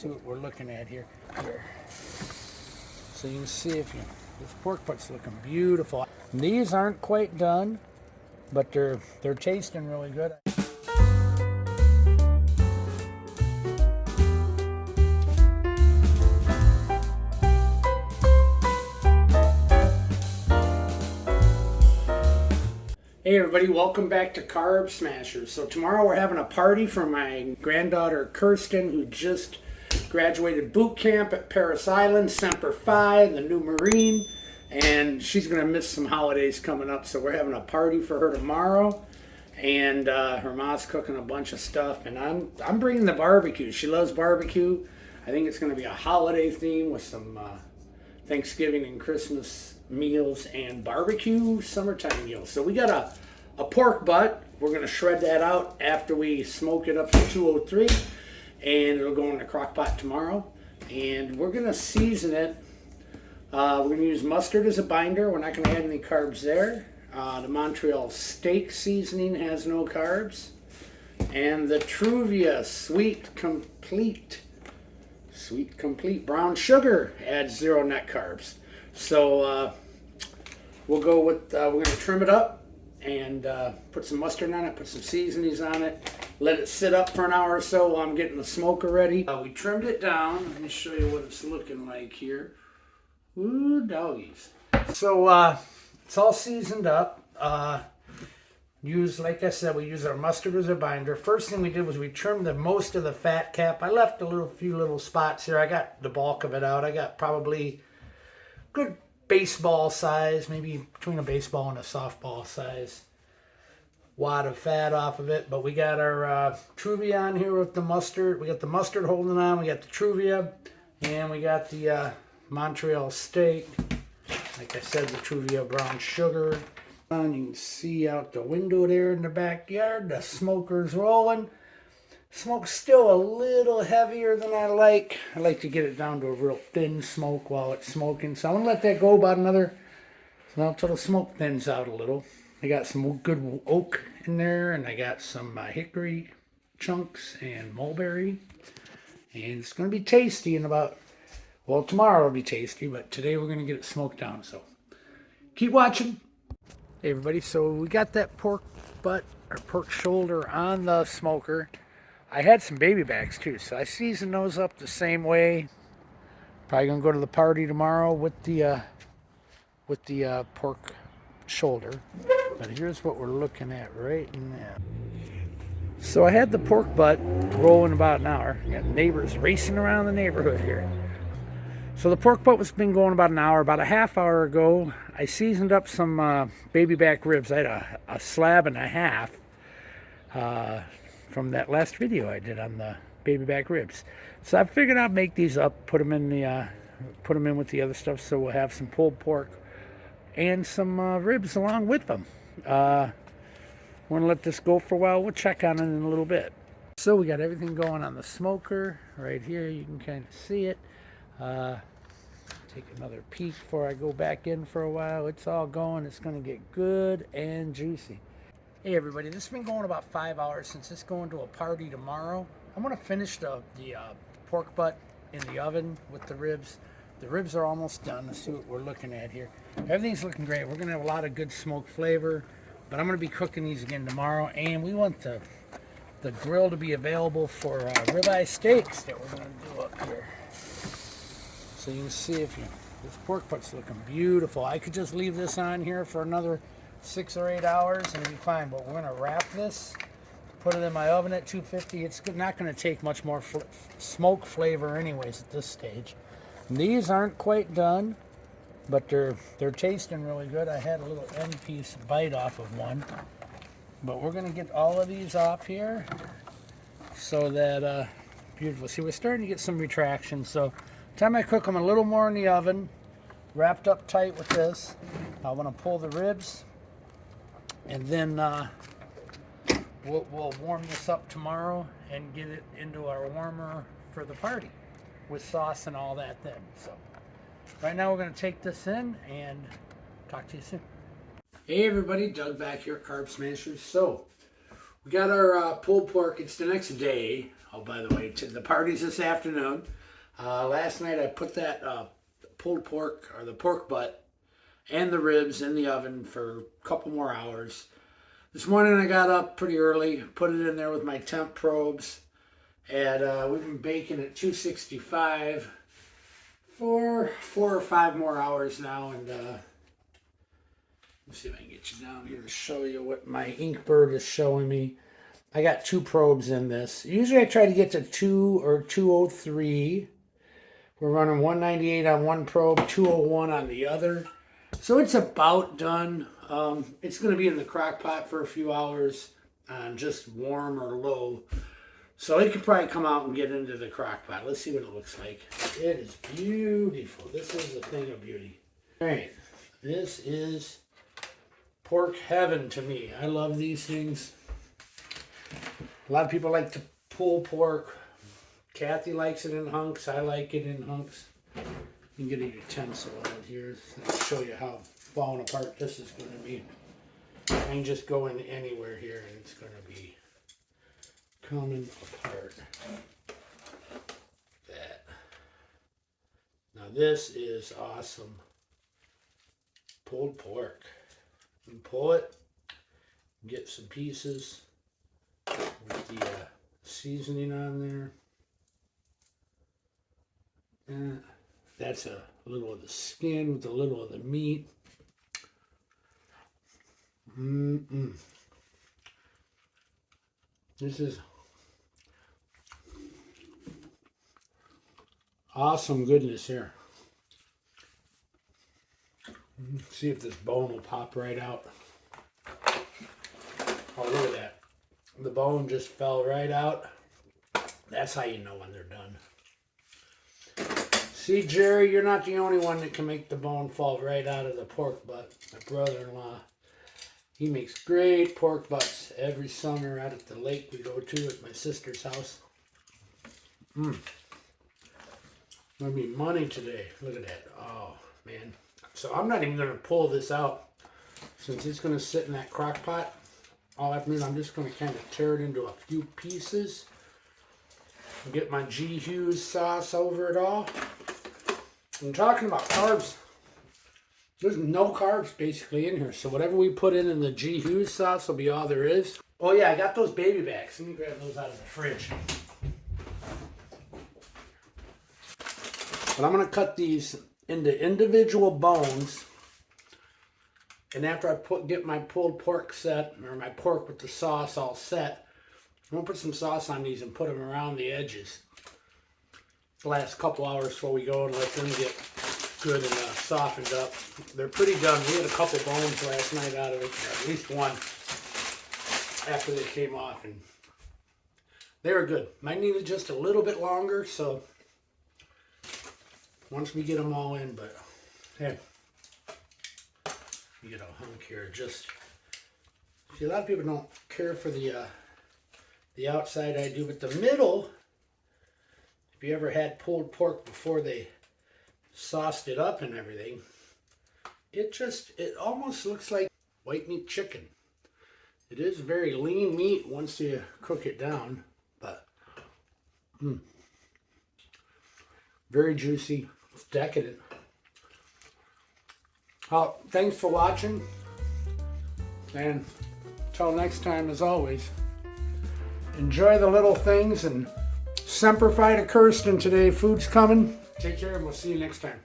see what we're looking at here. So you can see if you, this pork butt's looking beautiful. These aren't quite done, but they're tasting really good. Hey everybody, welcome back to Carb Smashers. So tomorrow we're having a party for my granddaughter Kirsten, who just graduated boot camp at Paris Island, Semper Fi, the new Marine, and she's going to miss some holidays coming up, so we're having a party for her tomorrow, and her mom's cooking a bunch of stuff, and I'm bringing the barbecue. She loves barbecue. I think it's going to be a holiday theme with some Thanksgiving and Christmas meals and barbecue summertime meals. So we got a pork butt. We're going to shred that out after we smoke it up to 203, and it'll go in the crock pot tomorrow. And we're going to season it. We're going to use mustard as a binder. We're not going to add any carbs there. The Montreal steak seasoning has no carbs. And the Truvia Sweet Complete brown sugar adds 0 net carbs. So we'll go with, we're going to trim it up and put some mustard on it, put some seasonings on it, let it sit up for an hour or so while I'm getting the smoker ready. We trimmed it down. Let me show you what it's looking like here. Ooh, doggies. So it's all seasoned up. Like I said, we use our mustard as a binder. First thing we did was we trimmed most of the fat cap. I left a few little spots here. I got the bulk of it out. I got probably good baseball size, maybe between a baseball and a softball size wad of fat off of it. But we got our Truvia on here with the mustard. We got the mustard holding on. We got the Truvia, and we got the Montreal steak. Like I said, the Truvia brown sugar. You can see out the window there in the backyard, the smoker's rolling. Smoke's still a little heavier than I like. I like to get it down to a real thin smoke while it's smoking. So I'm going to let that go about until the smoke thins out a little. I got some good oak in there, and I got some hickory chunks and mulberry. And it's going to be tasty in tomorrow it'll be tasty, but today we're going to get it smoked down. So keep watching. Hey everybody, so we got that pork butt or pork shoulder on the smoker. I had some baby backs too, so I seasoned those up the same way. Probably gonna go to the party tomorrow with the pork shoulder. But here's what we're looking at right now. So I had the pork butt rolling about an hour. I got neighbors racing around the neighborhood here. So the pork butt was been going about an hour. About a half hour ago, I seasoned up some baby back ribs. I had a slab and a half from that last video I did on the baby back ribs. So I figured I'd make these up, put them in with the other stuff, so we'll have some pulled pork and some ribs along with them. We're gonna let this go for a while. We'll check on it in a little bit. So we got everything going on the smoker right here. You can kind of see it. Take another peek before I go back in for a while. It's all going. It's going to get good and juicy. Hey everybody, this has been going about 5 hours since it's going to a party tomorrow. I'm going to finish the pork butt in the oven with the ribs. The ribs are almost done. Let's see what we're looking at here. Everything's looking great. We're going to have a lot of good smoke flavor, but I'm going to be cooking these again tomorrow, and we want the grill to be available for ribeye steaks that we're going to do up here. So you can see this pork butt's looking beautiful. I could just leave this on here for another 6 or 8 hours and it'd be fine. But we're going to wrap this, put it in my oven at 250. It's not going to take much more smoke flavor anyways at this stage. And these aren't quite done, but they're tasting really good. I had a little end piece bite off of one. But we're going to get all of these off here so that, beautiful. See, we're starting to get some retraction. So time I cook them a little more in the oven, wrapped up tight with this, I want to pull the ribs, and then we'll warm this up tomorrow and get it into our warmer for the party with sauce and all that then. So right now we're going to take this in and talk to you soon. Hey everybody, Doug back here at Carb Smashers. So We got our pulled pork. It's the next day. Oh, by the way, the party's this afternoon. Last night I put that pulled pork, or the pork butt, and the ribs in the oven for a couple more hours. This morning I got up pretty early, put it in there with my temp probes, and we've been baking at 265 for 4 or 5 more hours now. And let's see if I can get you down here to show you what my Inkbird is showing me. I got 2 probes in this. Usually I try to get to 2 or 203. We're running 198 on one probe, 201 on the other. So it's about done. It's going to be in the crock pot for a few hours on just warm or low. So it could probably come out and get into the crock pot. Let's see what it looks like. It is beautiful. This is a thing of beauty. All right. This is pork heaven to me. I love these things. A lot of people like to pull pork. Kathy likes it in hunks. I like it in hunks. You can get a utensil out here. I'll show you how falling apart this is going to be. I can just go in anywhere here and it's going to be coming apart. That. Now this is awesome. Pulled pork. You pull it, get some pieces with the seasoning on there. That's a little of the skin with a little of the meat. This is awesome goodness here. See if this bone will pop right out. Oh, look at that. The bone just fell right out. That's how you know when they're done. See, Jerry, you're not the only one that can make the bone fall right out of the pork butt. My brother-in-law, he makes great pork butts every summer out at the lake we go to at my sister's house. Gonna be money today. Look at that. Oh, man. So I'm not even going to pull this out since it's going to sit in that crock pot all afternoon. I'm just going to kind of tear it into a few pieces and get my G. Hughes sauce over it all. I'm talking about carbs. There's no carbs basically in here. So whatever we put in the G. Hughes sauce will be all there is. Oh yeah, I got those baby backs. Let me grab those out of the fridge. But I'm going to cut these into individual bones. And after I get my pulled pork set, or my pork with the sauce all set, I'm going to put some sauce on these and put them around the edges. The last couple hours before we go and let them get good and softened up. They're pretty done. We had a couple bones last night out of it, or at least one after they came off, and they were good. Might need it just a little bit longer, so once we get them all in, but hey, you get a hunk here. Just see, a lot of people don't care for the outside. I do, but the middle. If you ever had pulled pork before they sauced it up and everything, it almost looks like white meat chicken. It is very lean meat once you cook it down, but very juicy. It's decadent. Well, thanks for watching, and until next time, as always, enjoy the little things, and Semper Fi to Kirsten today. Food's coming. Take care, and we'll see you next time.